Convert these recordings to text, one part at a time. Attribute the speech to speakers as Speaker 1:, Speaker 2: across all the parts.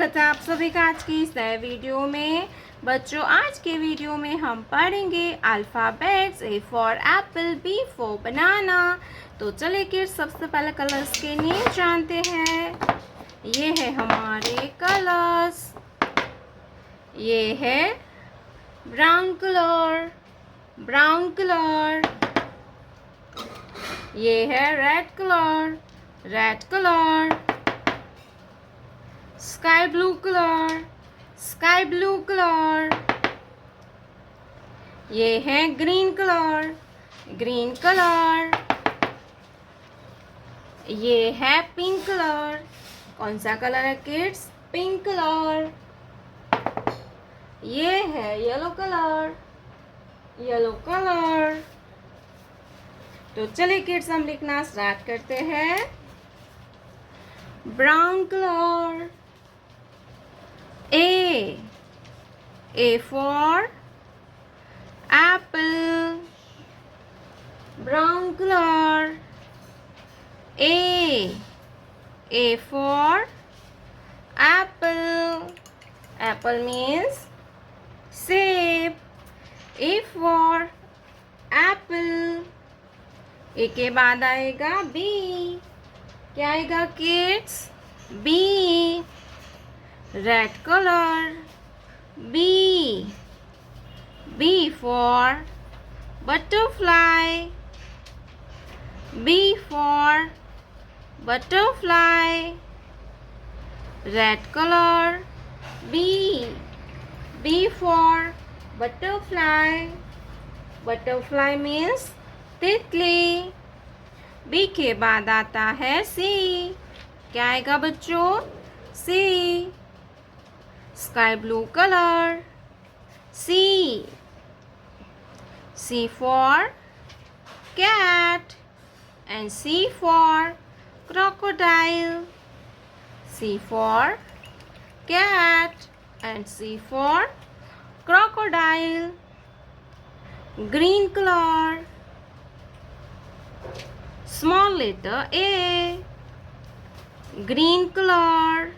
Speaker 1: स्वागत है आप सभी का आज की इस नए वीडियो में। बच्चों, आज के वीडियो में हम पढ़ेंगे alphabets. A for apple, B for banana. तो चलिए किड्स, सबसे पहले कलर्स के नेम जानते हैं। ये है हमारे कलर्स। ये है ब्राउन कलर, ब्राउन कलर। ये है red colour, red colour. Sky blue colour, sky blue colour. ये है ग्रीन कलर, ग्रीन कलर। ये है पिंक कलर। कौन सा कलर है किड्स? Pink colour. ये है येलो कलर, येलो कलर। तो चलिए किड्स, हम लिखना स्टार्ट करते हैं। Brown colour. A for apple, brown color. A for apple, apple means shape. A for apple. A के बाद आएगा B. क्या आएगा kids? B. Red color. B. B for butterfly. B for butterfly. Red color. B. B for butterfly. Butterfly means तितली. B के बाद आता है C. क्या आएगा बच्चों? C. Sky blue color. C. C for cat and C for crocodile. C for cat and C for crocodile. Green color. Small letter A. Green color.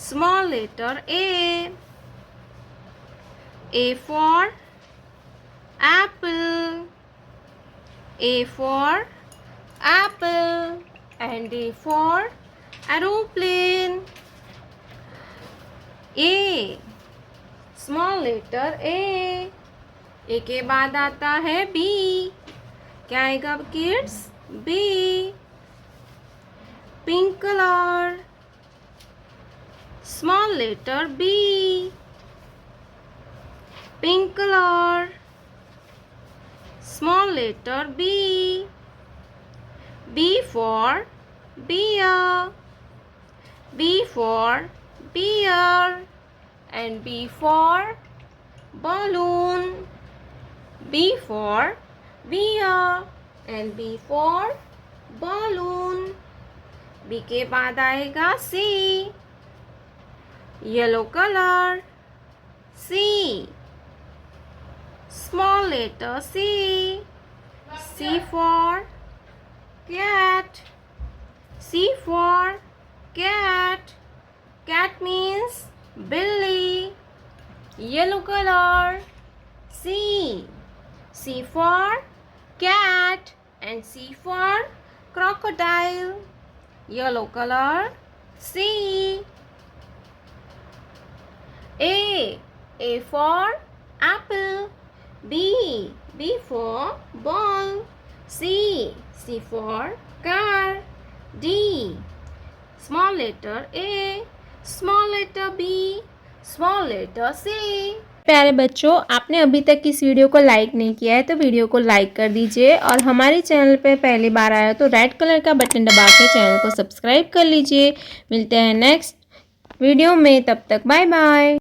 Speaker 1: Small letter A. A for apple. A for apple and A for aeroplane. A. Small letter A. A के बाद आता है B. क्या आएगा kids? B. Pink color. Small letter B. Pink color. Small letter B. B for bear. B for bear and B for balloon. B for bear and B for balloon. B के बाद आएगा C. Yellow color. C. Small letter C. C for cat. C for cat. Cat means billy. Yellow color. C. C for cat and C for crocodile. Yellow color. C. A for apple. B for ball. C for car. D. Small letter A. Small letter B. Small letter C.
Speaker 2: प्यारे बच्चों, आपने अभी तक इस video को like नहीं किया है तो वीडियो को लाइक कर दीजिए और हमारे चैनल पे पहली बार आया तो रेड कलर का बटन दबा के चैनल को सब्सक्राइब कर लीजिए। मिलते हैं नेक्स्ट वीडियो में, तब तक बाय बाय।